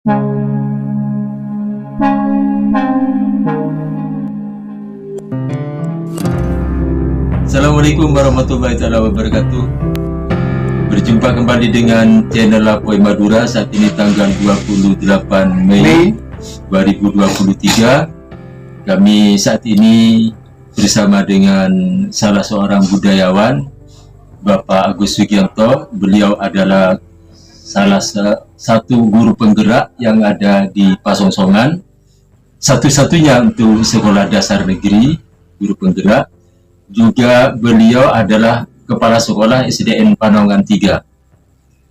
Assalamualaikum warahmatullahi wabarakatuh. Berjumpa kembali dengan channel Lapoy Madura. Saat ini tanggal 28 Mei 2023. Kami saat ini bersama dengan salah seorang budayawan, Bapak Agus Wigianto. Beliau adalah salah satu guru penggerak yang ada di Pasongsongan, satu-satunya untuk sekolah dasar negeri guru penggerak. Juga beliau adalah kepala sekolah SDN Panongan 3,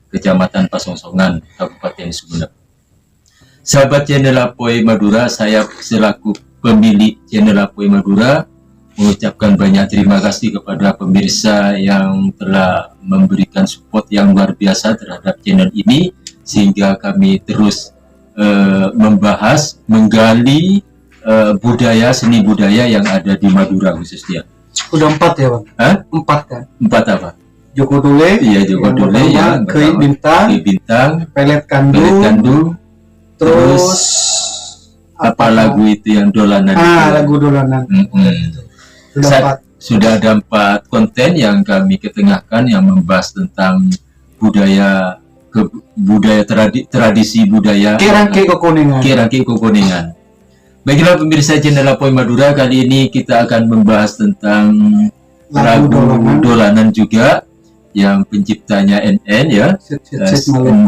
Kecamatan Pasongsongan, Kabupaten Sumeneb. Sahabat channel Lapoy Madura, saya selaku pemilik channel Lapoy Madura mengucapkan banyak terima kasih kepada pemirsa yang telah memberikan support yang luar biasa terhadap channel ini, sehingga kami terus membahas, menggali budaya, seni budaya yang ada di Madura khususnya. Udah 4 ya, Bang? Hah? 4 kan? 4 apa? Joko Dole. Iya, Joko Dole ya. Kei Bintang. Pelet Kandu. Terus apa lagu itu yang dolanan? Lagu dolanan. Sudah ada 4 konten yang kami ketengahkan yang membahas tentang budaya tradisi budaya Kirangki Kokoningan. Baiklah pemirsa channel Lapoy Madura, kali ini kita akan membahas tentang lagu dolanan juga yang penciptanya NN ya.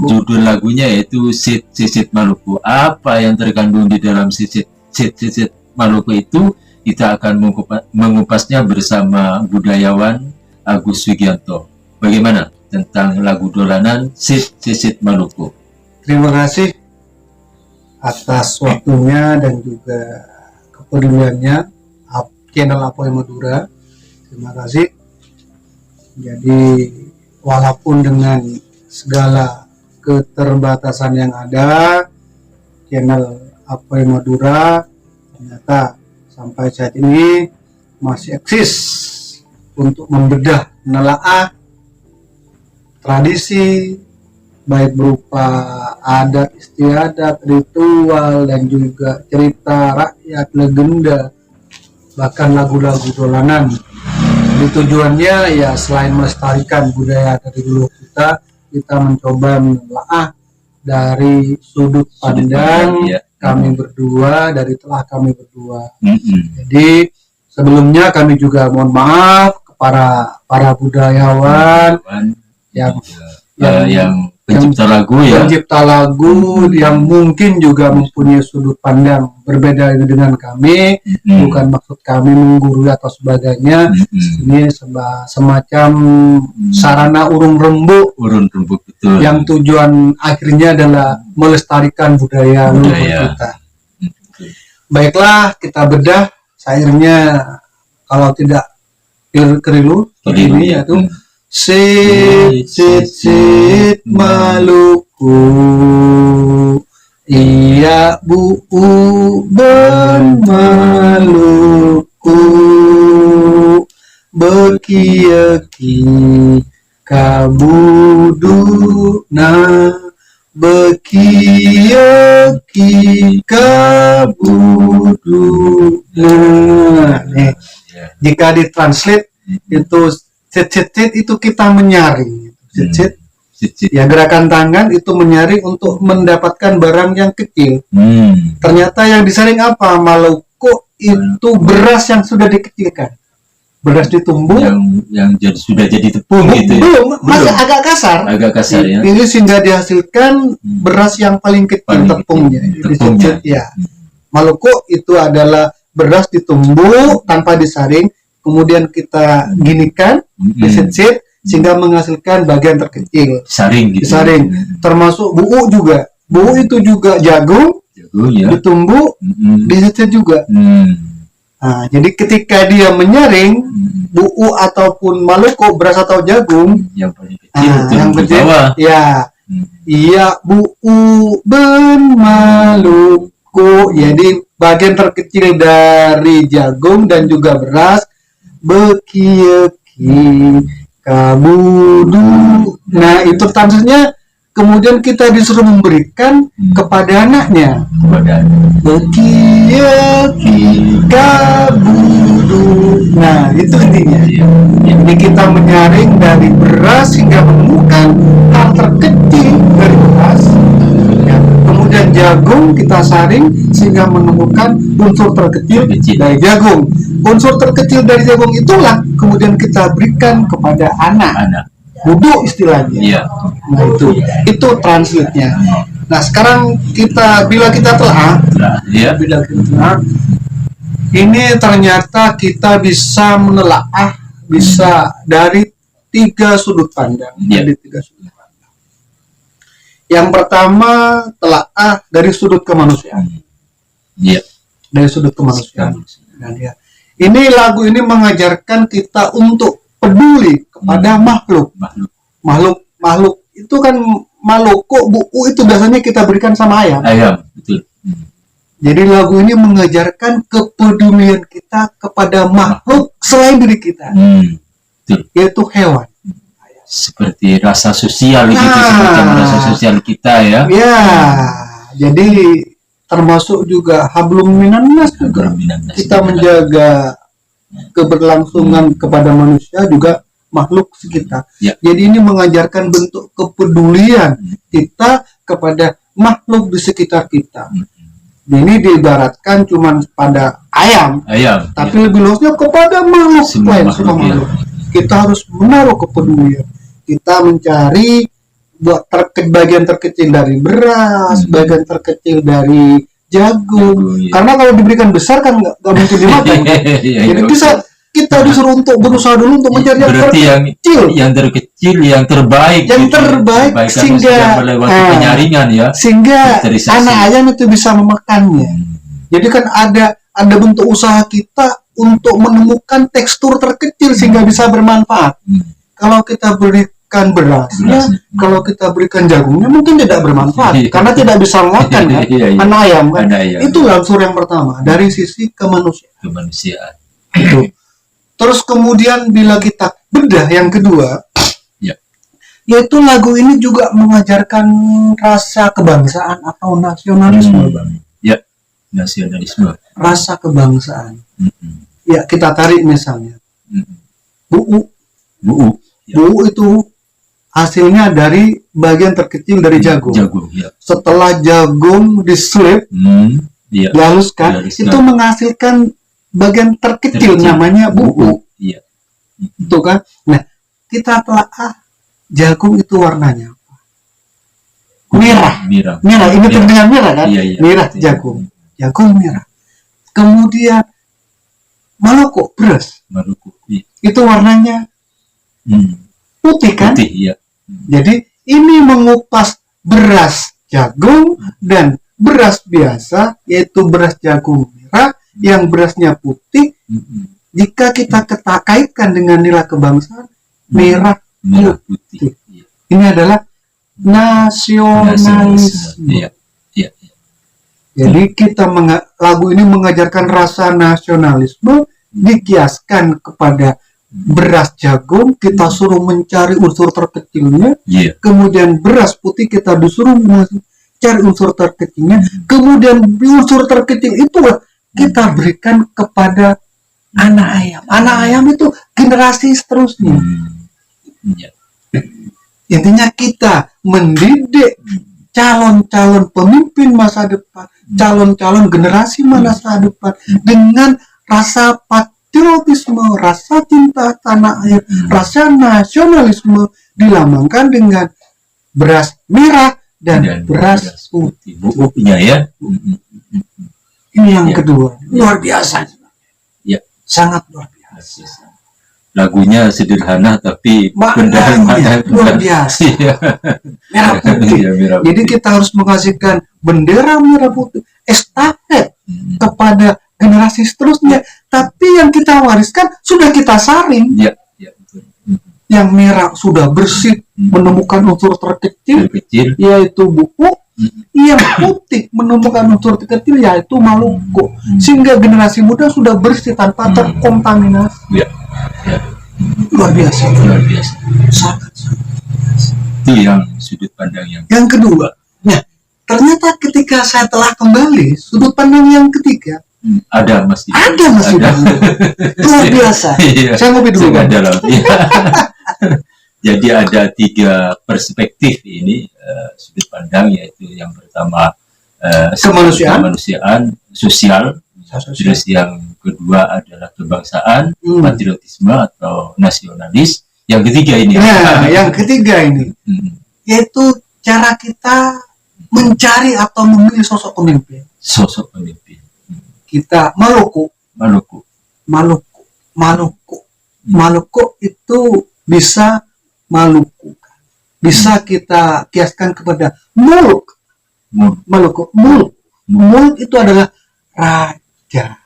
Judul lagunya yaitu Sisit Maluku. Apa yang terkandung di dalam Sisit Maluku itu, kita akan mengupasnya bersama budayawan Agus Wigianto. Bagaimana tentang lagu dolanan Sisit Maluku? Terima kasih atas waktunya dan juga kepeduliannya channel Lapoy Madura. Terima kasih. Jadi walaupun dengan segala keterbatasan yang ada, channel Lapoy Madura ternyata sampai saat ini masih eksis untuk membedah, menelaah tradisi baik berupa adat istiadat, ritual, dan juga cerita rakyat, legenda, bahkan lagu-lagu dolanan. Jadi tujuannya ya selain melestarikan budaya dari dulu kita mencoba menelaah dari sudut pandang kami berdua, dari telah kami berdua. Jadi sebelumnya kami juga mohon maaf kepada para budayawan yang pencipta lagu yang mungkin juga mempunyai sudut pandang berbeda dengan kami. Bukan maksud kami menggurui atau sebagainya. Ini semacam sarana urun rembuk betul, yang tujuan akhirnya adalah melestarikan budaya kita. Baiklah, kita bedah syairnya, kalau tidak keliru ini yaitu Sit Maluku, iya ben Maluku, bekieki kabuduna, bekieki kabuduna. Jika ditranslate itu sit itu kita menyaring. Sit ya, gerakan tangan itu menyaring untuk mendapatkan barang yang kecil. Ternyata yang disaring apa? Maluku itu beras yang sudah dikecilkan. Beras ditumbuk yang sudah jadi tepung gitu. Belum, masih agak kasar ya. Ini sehingga dihasilkan beras yang paling kecil, tepungnya. Ya. Maluku itu adalah beras ditumbuk tanpa disaring, kemudian kita ginikan, disit sehingga menghasilkan bagian terkecil. Disaring. Termasuk buu juga. Buu itu juga jagung ya. Ditumbuk, disit juga. Nah, jadi ketika dia menyaring buu ataupun maluku, beras atau jagung, yang paling kecil, yang kecil, ya, iya buu ben maluku. Jadi bagian terkecil dari jagung dan juga beras, bekieki kabudu. Nah, itu tafsirnya kemudian kita disuruh memberikan kepada anaknya. Bekia kabudu. Nah, itu intinya. Jadi kita menyaring dari beras hingga menemukan hal terkecil dari beras. Ya. Kemudian jagung kita saring sehingga menemukan unsur terkecil dari jagung. Unsur terkecil dari jagung itulah kemudian kita berikan kepada anak. Budu istilahnya. Iya. Nah, itu translate-nya. Nah, sekarang bila kita telah ini ternyata kita bisa menelaah dari 3 sudut pandang. Dari 3 sudut pandang. Yang pertama telaah dari sudut kemanusiaan. Iya. Dari sudut kemanusiaan. Nah, ini lagu ini mengajarkan kita untuk peduli kepada makhluk itu kan kok buku itu biasanya kita berikan sama ayam, betul. Jadi lagu ini mengajarkan kepedulian kita kepada makhluk selain diri kita, yaitu hewan, seperti rasa sosial seperti rasa sosial kita ya. Jadi termasuk juga hablum minannas juga kita menjaga keberlangsungan kepada manusia juga makhluk sekitar. Jadi ini mengajarkan bentuk kepedulian kita kepada makhluk di sekitar kita. Ini diibaratkan cuma pada ayam. Tapi lebih luasnya kepada makhluk lain, semua makhluk. Kita harus menaruh kepedulian. Kita mencari bagian terkecil dari beras, bagian terkecil dari jagung. Karena kalau diberikan besar kan nggak mungkin dimakan. Jadi bisa kita disuruh untuk berusaha dulu untuk mencari yang terkecil, yang terbaik, sehingga melewati penyaringan sehingga anak ayam itu bisa memakannya. Jadi kan ada bentuk usaha kita untuk menemukan tekstur terkecil sehingga bisa bermanfaat. Kalau kita berikan berasnya, kalau kita berikan jagungnya mungkin tidak bermanfaat karena tidak bisa memakan anak ayam kan. Itu unsur yang pertama dari sisi kemanusiaan. Itu. Terus kemudian bila kita bedah yang kedua, yaitu lagu ini juga mengajarkan rasa kebangsaan atau nasionalisme, Bang. Nasionalisme. Rasa kebangsaan. Ya, kita tarik misalnya. Buu itu hasilnya dari bagian terkecil dari jagung. Setelah jagung diselip, dihaluskan, itu menghasilkan bagian terkecil namanya buu. Itu kan. Nah, kita telah jagung itu warnanya apa? Merah. Ini terdengar merah kan? Merah jagung. Jagung merah. Kemudian Maluku beras. Itu warnanya putih kan? Jadi ini mengupas beras jagung dan beras biasa, yaitu beras jagung merah yang berasnya putih. Jika kita kaitkan dengan nilai kebangsaan, merah putih. Ini adalah nasionalisme. Jadi lagu ini mengajarkan rasa nasionalisme, dikiaskan kepada beras jagung, kita suruh mencari unsur terkecilnya. Kemudian beras putih kita disuruh mencari unsur terkecilnya. Kemudian unsur terkecil itu kita berikan kepada anak ayam. Anak ayam itu generasi seterusnya. Intinya kita mendidik calon-calon pemimpin masa depan, calon-calon generasi masa depan dengan rasa patriotisme, rasa cinta tanah air, rasa nasionalisme dilambangkan dengan beras merah dan beras putih. Buktinya ya. Ini yang kedua, luar biasa. Sangat luar biasa. Lagunya sederhana tapi maknanya luar biasa. Merah putih. Jadi kita harus menghasilkan bendera merah putih, estafet kepada generasi seterusnya. Tapi yang kita wariskan sudah kita saring. Yang merah sudah bersih, menemukan unsur terkecil, yaitu buku. Yang putih menemukan unsur terkecil, yaitu Maluku. Sehingga generasi muda sudah bersih tanpa terkontaminasi. Luar biasa. Sangat. Itu yang sudut pandang yang kedua. Nah, ternyata ketika saya telah kembali, sudut pandang yang ketiga ada Mas. Luar biasa. Iya. Saya ngopi dulu kan. Jadi ada 3 perspektif ini sudut pandang, yaitu yang pertama kemanusiaan, sosial. Terus yang kedua adalah kebangsaan, patriotisme atau nasionalis. Yang ketiga ini. Nah, yang ketiga ini yaitu cara kita mencari atau memilih sosok pemimpin. Sosok pemimpin. Kita Maluku itu bisa Maluku. Bisa kita kiaskan kepada Muluk. Muluk itu adalah raja.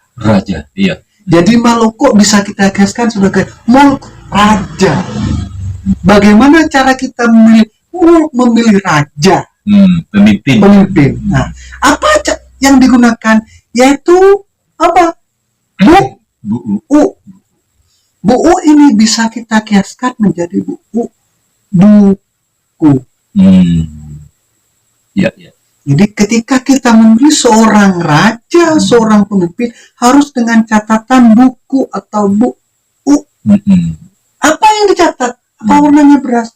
Iya. Jadi Maluku bisa kita kiaskan sebagai Muluk, raja. Bagaimana cara kita memilih raja? Pemimpin. Nah, apa yang digunakan? Yaitu apa? Bu'u ini bisa kita kiaskan menjadi buku. Ya. Jadi ketika kita memilih seorang raja, seorang pemimpin, harus dengan catatan buku atau buku. Apa yang dicatat? Apa warnanya beras?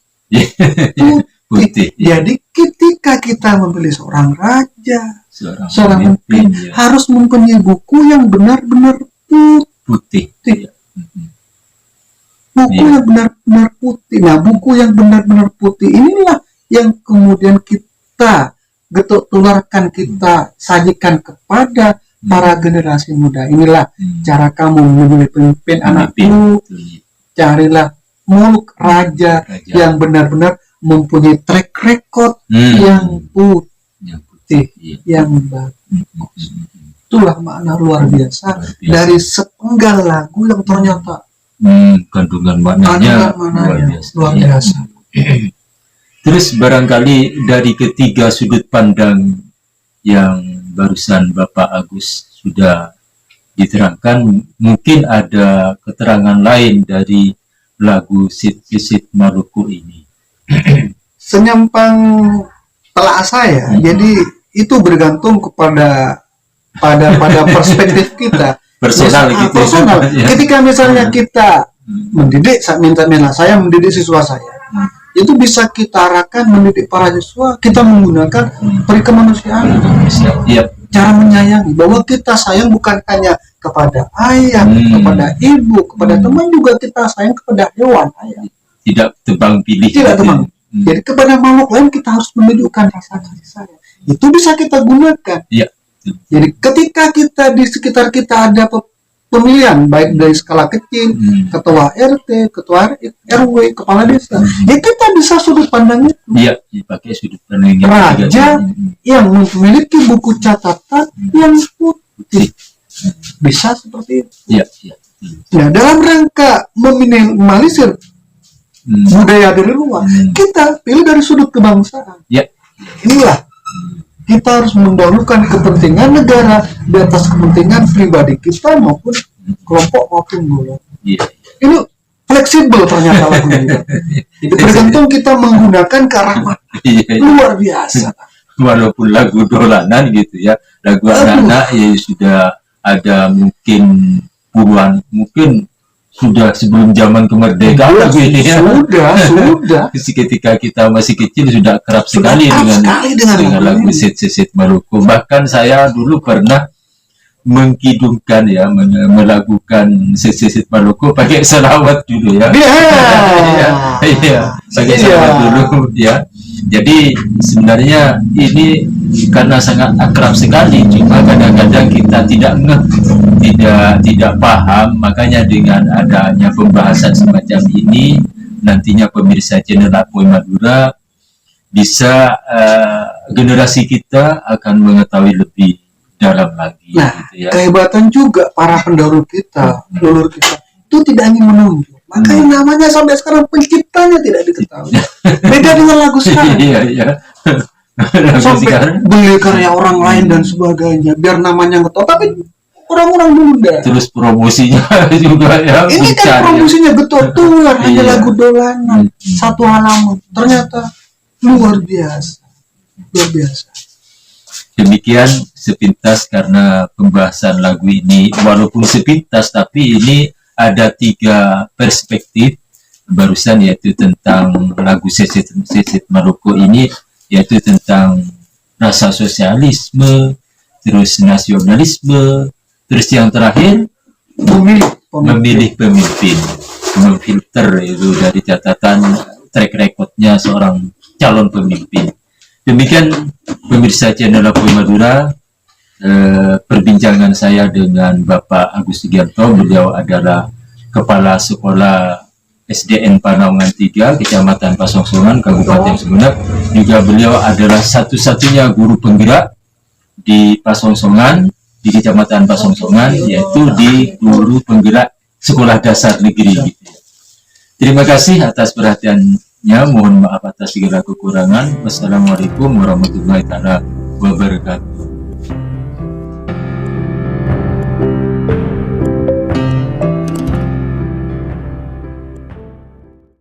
Putih. Jadi ketika kita memilih seorang raja, seorang pemimpin, harus mempunyai buku yang benar-benar putih. Buku yang benar-benar putih. Nah, buku yang benar-benar putih inilah yang kemudian kita tularkan, kita sajikan kepada para generasi muda. Inilah cara kamu memilih pemimpin anakku. Carilah Muluk, raja yang benar-benar mempunyai track record yang putih, yang bagus. Itulah makna luar biasa dari sepenggal lagu yang ternyata kandungan maknanya luar biasa. Terus barangkali dari ketiga sudut pandang yang barusan Bapak Agus sudah diterangkan, mungkin ada keterangan lain dari lagu Sisit Maluku ini. Senyampang telah saya, jadi itu bergantung kepada pada perspektif kita. Personal. Ketika misalnya kita mendidik, saya mendidik siswa saya, itu bisa kita arahkan mendidik para siswa, kita menggunakan perikemanusiaan, cara menyayangi, bahwa kita sayang bukan hanya kepada ayah, kepada ibu, kepada teman, juga kita sayang kepada hewan, ayah. Tidak tebang pilih. Jadi kepada makhluk lain kita harus menunjukkan rasa kasih sayang. Itu bisa kita gunakan. Jadi ketika kita di sekitar kita ada pemilihan, baik dari skala kecil, ketua RT, ketua RW, kepala desa, ya kita bisa sudut pandangnya. Iya, dipakai sudut pandang raja yang memiliki buku catatan yang putih, bisa seperti itu. Nah, dalam rangka meminimalisir budaya dari luar, kita pilih dari sudut kebangsaan. Inilah kita harus mendahulukan kepentingan negara di atas kepentingan pribadi kita maupun kelompok maupun golongan. Ini fleksibel ternyata lagunya. Jadi tergantung kita menggunakan ke arah mana. Luar biasa. Walaupun lagu dolanan gitu ya, lagu anak-anak ya sudah ada mungkin puluhan, mungkin sudah sebelum zaman kemerdekaan lagu ini ya. Sudah. Ketika kita masih kecil sudah kerap sekali dengan lagu Sisit Maluku. Bahkan saya dulu pernah mengkidungkan ya, melakukan Sisit Maluku pakai selawat dulu ya. Pakai selawat dulu ya. Jadi sebenarnya ini karena sangat akrab sekali, cuma kadang-kadang kita tidak paham. Makanya dengan adanya pembahasan semacam ini, nantinya pemirsa channel Apoy Madura bisa generasi kita akan mengetahui lebih dalam lagi. Nah, gitu ya. Kehebatan juga para pendahulu kita, leluhur kita itu tidak ingin menunjuk. Makanya namanya sampai sekarang penciptanya tidak diketahui. Beda dengan lagu sekarang. Sampai beli karya orang lain dan sebagainya biar namanya nggak tahu, tapi orang-orang muda. Terus promosinya juga ya. Ini kan promosinya betul-betul hanya lagu dolanan satu halaman. Ternyata luar biasa. Demikian sepintas karena pembahasan lagu ini, walaupun sepintas tapi ini ada 3 perspektif barusan, yaitu tentang lagu Seset Maroko ini, yaitu tentang rasa sosialisme, terus nasionalisme, terus yang terakhir memilih pemimpin, memfilter itu dari catatan track recordnya seorang calon pemimpin. Demikian pemirsa channel Apoy Madura, perbincangan saya dengan Bapak Agus Sugianto. Beliau adalah Kepala Sekolah SDN Panaungan 3, Kecamatan Pasongsongan, Kabupaten Sumeneb. Juga beliau adalah satu-satunya guru penggerak di Pasongsongan, di Kecamatan Pasongsongan, yaitu di guru penggerak Sekolah Dasar Negeri. Terima kasih atas perhatiannya. Mohon maaf atas segala kekurangan. Wassalamualaikum warahmatullahi wabarakatuh.